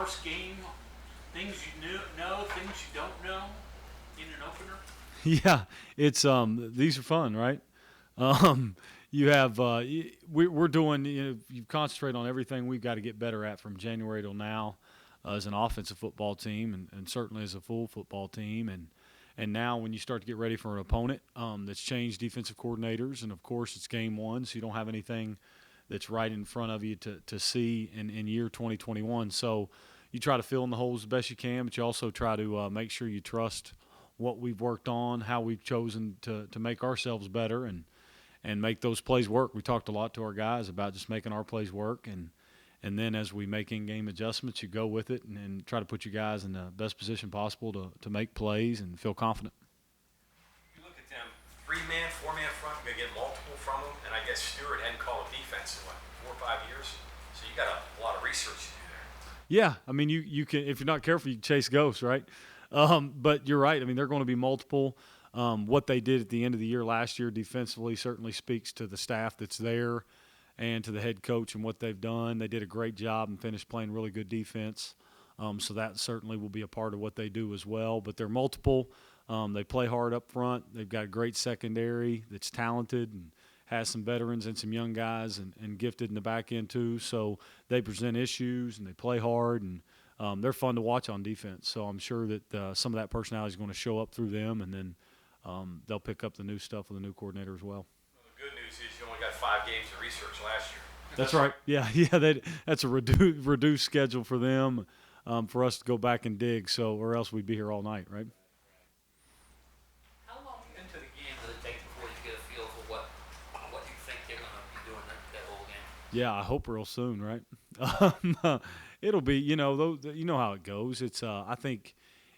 first game, things you know, things you don't know in an opener? Yeah, it's these are fun, right? Um, you have we're doing you concentrate on everything we've got to get better at from January till now as an offensive football team and certainly as a full football team and now when you start to get ready for an opponent that's changed defensive coordinators and of course it's game one so you don't have anything that's right in front of you to see in year 2021. So you try to fill in the holes the best you can, but you also try to make sure you trust what we've worked on, how we've chosen to make ourselves better and make those plays work. We talked a lot to our guys about just making our plays work and then as we make in-game adjustments, you go with it and try to put you guys in the best position possible to make plays and feel confident. You look at them, 3-man, 4-man front, you're going to get multiple from them, and I guess Stewart hadn't called a defense in, 4 or 5 years? So you got a lot of research to do there. Yeah, I mean, you can if you're not careful, you chase ghosts, right? But you're right. I mean, they're going to be multiple. What they did at the end of the year last year defensively certainly speaks to the staff that's there and to the head coach and what they've done. They did a great job and finished playing really good defense. So that certainly will be a part of what they do as well. But they're multiple. They play hard up front. They've got a great secondary that's talented and has some veterans and some young guys and gifted in the back end too. So they present issues and they play hard and they're fun to watch on defense. So I'm sure that some of that personality is going to show up through them and then they'll pick up the new stuff with the new coordinator as well. The good news is you only got 5 games of research last year. That's right. Yeah. That's a reduced schedule for them, for us to go back and dig. So, or else we'd be here all night, right? How long into the game does it take before you get a feel for what you think they're going to be doing that whole game? Yeah, I hope real soon, right? It'll be, you know how it goes. It's, I think,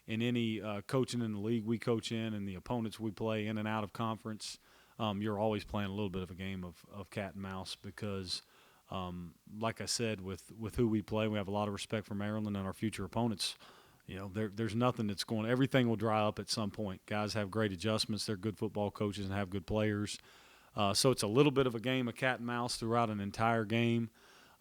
in any coaching in the league we coach in and the opponents we play in and out of conference, you're always playing a little bit of a game of cat and mouse because, like I said, with who we play, we have a lot of respect for Maryland and our future opponents. There's nothing that's going – everything will dry up at some point. Guys have great adjustments. They're good football coaches and have good players. So it's a little bit of a game of cat and mouse throughout an entire game.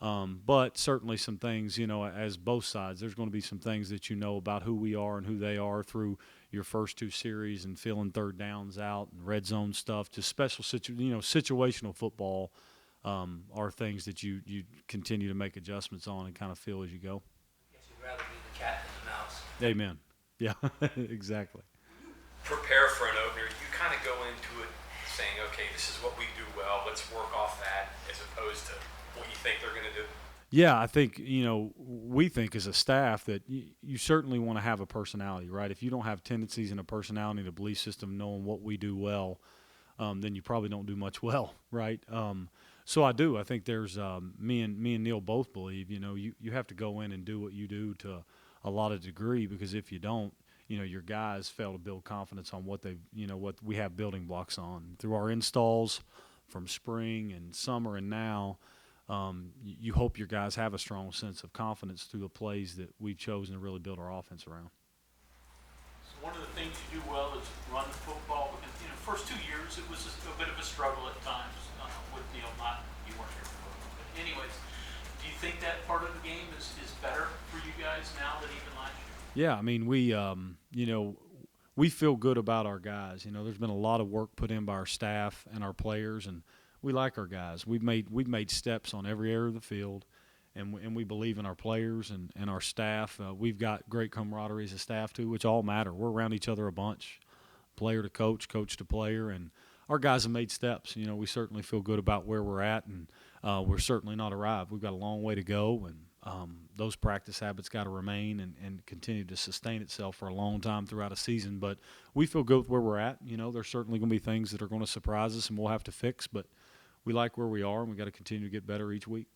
But certainly some things, as both sides, there's going to be some things that about who we are and who they are through your first 2 series and filling third downs out and red zone stuff. Just special situational football are things that you continue to make adjustments on and kind of feel as you go. I guess you'd rather be the cat than the mouse. Amen. Yeah, exactly. Prepare for an opener. You kind of go into it saying, okay, this is what we do well. Let's work off that as opposed to what you think they're going to do. Yeah, I think, we think as a staff that you certainly want to have a personality, right? If you don't have tendencies and a personality and a belief system knowing what we do well, then you probably don't do much well, right? So I do. I think there's me and Neil both believe, you have to go in and do what you do to a lot of degree because if you don't, your guys fail to build confidence on what what we have building blocks on. Through our installs from spring and summer and now, you hope your guys have a strong sense of confidence through the plays that we've chosen to really build our offense around. So one of the things you do well is run the football because, first 2 years it was a bit of a struggle at times with, not – you weren't here for it. But anyways, do you think that part of the game is better for you guys now than even last year? Yeah, I mean, we feel good about our guys. There's been a lot of work put in by our staff and our players, and we like our guys. We've made steps on every area of the field, and we believe in our players and our staff. We've got great camaraderie as a staff too, which all matter. We're around each other a bunch, player to coach, coach to player, and our guys have made steps. We certainly feel good about where we're at, and we're certainly not arrived. We've got a long way to go, and those practice habits got to remain and continue to sustain itself for a long time throughout a season. But we feel good with where we're at. There's certainly going to be things that are going to surprise us and we'll have to fix, but we like where we are, and we've got to continue to get better each week.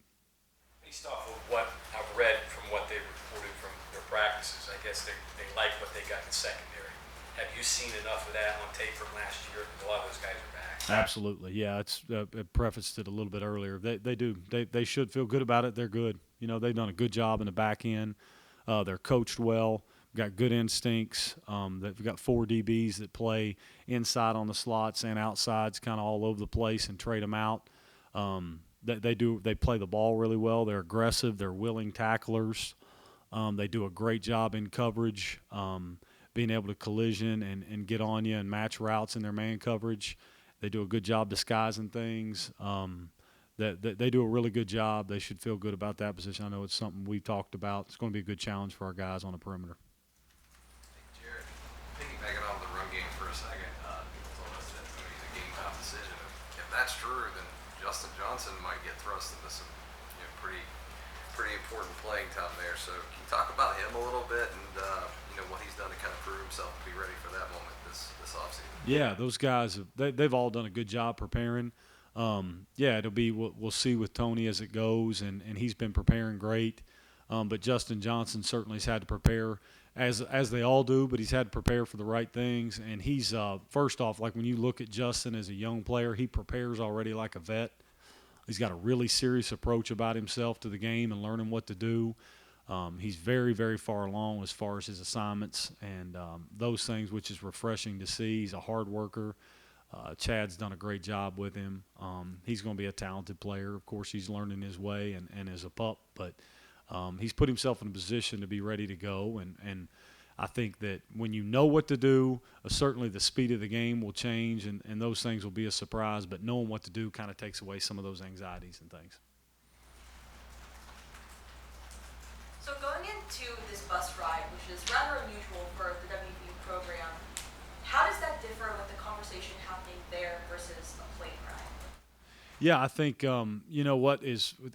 Based off of what I've read from what they've reported from their practices, I guess they like what they got in secondary. Have you seen enough of that on tape from last year? A lot of those guys are back. Absolutely, yeah. It's prefaced it a little bit earlier. They do. They should feel good about it. They're good. They've done a good job in the back end. They're coached well. Got good instincts. They've got 4 DBs that play inside on the slots and outsides, kind of all over the place, and trade them out. They play the ball really well. They're aggressive. They're willing tacklers. They do a great job in coverage, being able to collision and get on you and match routes in their man coverage. They do a good job disguising things. That they do a really good job. They should feel good about that position. I know it's something we've talked about. It's going to be a good challenge for our guys on the perimeter. Jared, piggybacking on the run game for a second, people told us that it's going to be a game-time decision. If that's true, then Justin Johnson might get thrust into some pretty important playing time there. So can you talk about him a little bit and what he's done to kind of prove himself to be ready for that moment this offseason? Yeah, those guys they've all done a good job preparing. It'll be we'll see with Tony as it goes, and he's been preparing great. But Justin Johnson certainly has had to prepare as they all do, but he's had to prepare for the right things. And he's first off, like when you look at Justin as a young player, he prepares already like a vet. He's got a really serious approach about himself to the game and learning what to do. He's very, very far along as far as his assignments and those things, which is refreshing to see. He's a hard worker. Chad's done a great job with him. He's going to be a talented player. Of course, he's learning his way and is a pup, but he's put himself in a position to be ready to go. And I think that when you know what to do, certainly the speed of the game will change, and those things will be a surprise. But knowing what to do kind of takes away some of those anxieties and things. So going into this bus ride, which is rather unusual for the WVU program, how does that differ with the conversation happening there versus a plane ride? Yeah, I think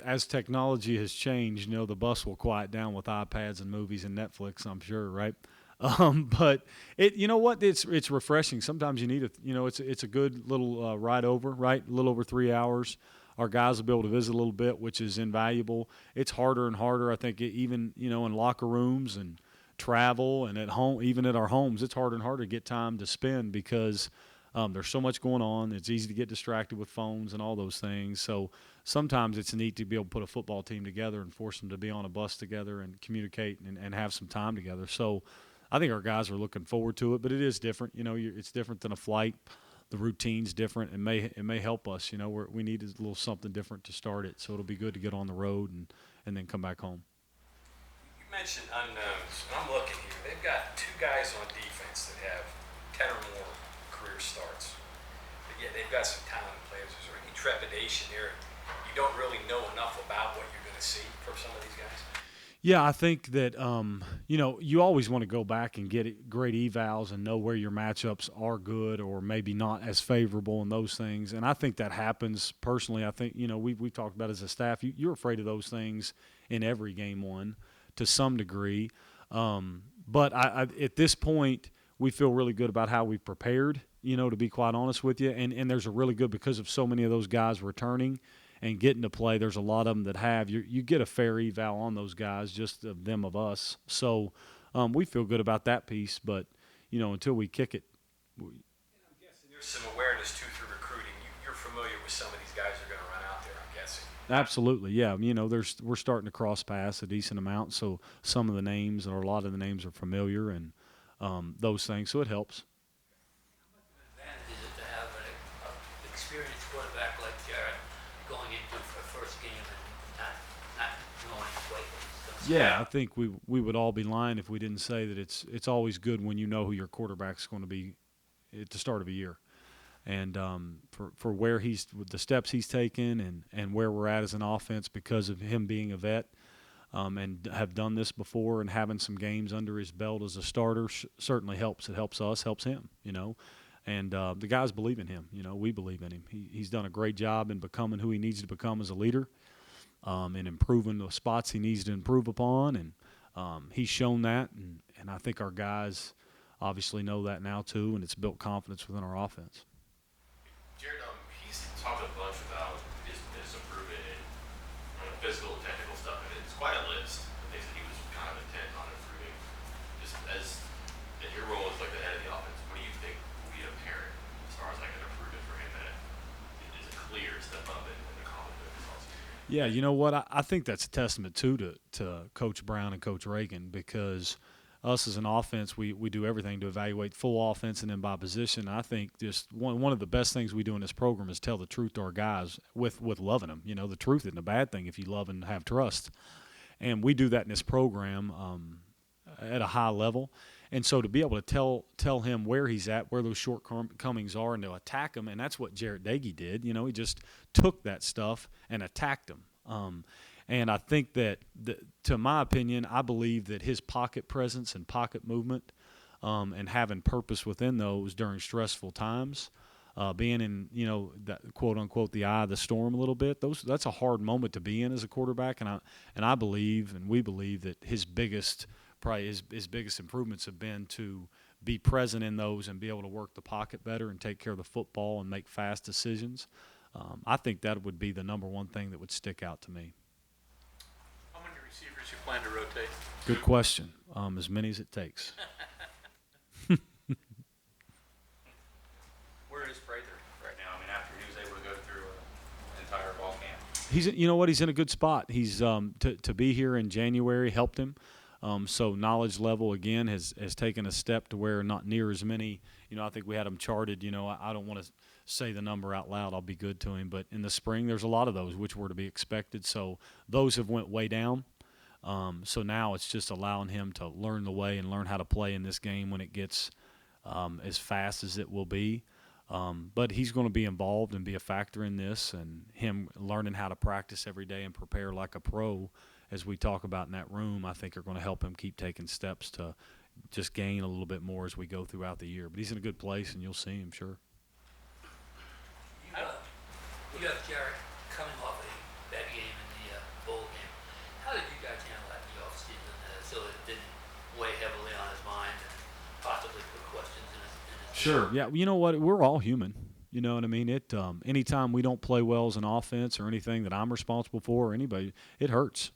as technology has changed, the bus will quiet down with iPads and movies and Netflix, I'm sure, right? But it's refreshing. Sometimes you need it's a good little ride over, right? A little over 3 hours. Our guys will be able to visit a little bit, which is invaluable. It's harder and harder, I think, even in locker rooms and travel and at home, even at our homes, it's harder and harder to get time to spend because there's so much going on. It's easy to get distracted with phones and all those things. So sometimes it's neat to be able to put a football team together and force them to be on a bus together and communicate and have some time together. So I think our guys are looking forward to it, but it is different. It's different than a flight. The routine's different. It may help us. We need a little something different to start it. So it'll be good to get on the road and then come back home. You mentioned unknowns. When I'm looking here, they've got 2 guys on defense that have 10 or more career starts. But yet they've got some talented players. Is there any trepidation there? You don't really know enough about what you're going to see from some of these guys? Yeah, I think that, you always want to go back and get great evals and know where your matchups are good or maybe not as favorable and those things. And I think that happens personally. I think, we've talked about as a staff, you're afraid of those things in every game one to some degree. But at this point, we feel really good about how we've prepared, to be quite honest with you. And there's a really good, because of so many of those guys returning and getting to play, there's a lot of them that have. You get a fair eval on those guys, just of them of us. So we feel good about that piece. But, until we kick it. I'm guessing there's some awareness, too, through recruiting. You're familiar with some of these guys that are going to run out there, I'm guessing. Absolutely, yeah. We're starting to cross paths a decent amount, so some of the names or a lot of the names are familiar and those things, so it helps. How much of an advantage is it to have an experienced quarterback like Gerad going into the first game and not knowing quite what he's going to say? Yeah, I think we would all be lying if we didn't say that it's always good when you know who your quarterback's going to be at the start of a year. And for where with the steps he's taken and where we're at as an offense because of him being a vet and have done this before and having some games under his belt as a starter certainly helps. It helps us, helps him, And the guys believe in him. We believe in him. He's done a great job in becoming who he needs to become as a leader and improving the spots he needs to improve upon. And he's shown that, and I think our guys obviously know that now too, and it's built confidence within our offense. Jared, he's talked a bunch about his improvement in physical and technical stuff, and it's quite a list of things that he was kind of intent on improving. Just as in your role as like the head of the offense, what do you think will be apparent as far as like an improvement for him that is a clear step up in the confidence this offseason? Yeah, you know what? I think that's a testament too to Coach Brown and Coach Reagan, because us as an offense, we do everything to evaluate full offense and then by position. I think just one of the best things we do in this program is tell the truth to our guys with loving them. The truth isn't a bad thing if you love and have trust. And we do that in this program at a high level. And so to be able to tell him where he's at, where those shortcomings are, and to attack him, and that's what Jarret Doege did. He just took that stuff and attacked him. And I think that, to my opinion, I believe that his pocket presence and pocket movement and having purpose within those during stressful times, being in, that quote unquote the eye of the storm a little bit, that's a hard moment to be in as a quarterback. And I believe, and we believe, that his biggest improvements have been to be present in those and be able to work the pocket better and take care of the football and make fast decisions. I think that would be the number one thing that would stick out to me. How many receivers you plan to rotate? Good question. As many as it takes. Where is Prather right now? I mean, after he was able to go through an entire ball camp. He's in a good spot. He's to be here in January helped him. So knowledge level again has taken a step to where not near as many. I think we had him charted. I don't want to say the number out loud. I'll be good to him. But in the spring, there's a lot of those which were to be expected. So those have went way down. So now it's just allowing him to learn the way and learn how to play in this game when it gets as fast as it will be. But he's going to be involved and be a factor in this, and him learning how to practice every day and prepare like a pro, as we talk about in that room, I think are going to help him keep taking steps to just gain a little bit more as we go throughout the year. But he's in a good place, and you'll see him, sure. You have Jarret coming off that game in the bowl game. How did you guys handle that in the offseason so it didn't weigh heavily on his mind and possibly put questions in his Sure. Yeah. You know what? We're all human. You know what I mean? Anytime we don't play well as an offense or anything that I'm responsible for or anybody, it hurts.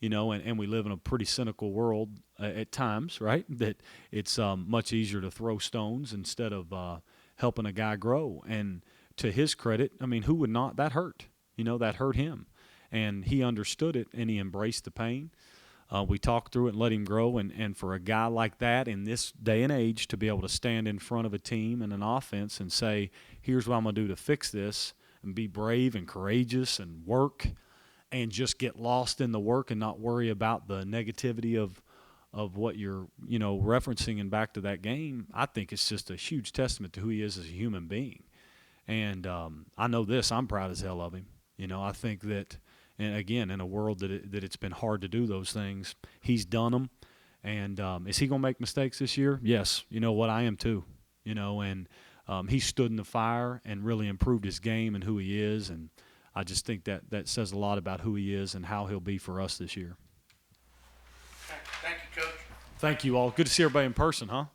And we live in a pretty cynical world at times, right? That it's much easier to throw stones instead of helping a guy grow. And to his credit, I mean, who would not? That hurt. That hurt him. And he understood it, and he embraced the pain. We talked through it and let him grow. And for a guy like that in this day and age to be able to stand in front of a team and an offense and say, here's what I'm going to do to fix this, and be brave and courageous and work and just get lost in the work and not worry about the negativity of what you're, referencing and back to that game, I think it's just a huge testament to who he is as a human being. And I know this, I'm proud as hell of him. I think that, and again, in a world that it's been hard to do those things, he's done them. And is he going to make mistakes this year? Yes. You know what? I am too. And he stood in the fire and really improved his game and who he is. And I just think that says a lot about who he is and how he'll be for us this year. Thank you, Coach. Thank you all. Good to see everybody in person, huh?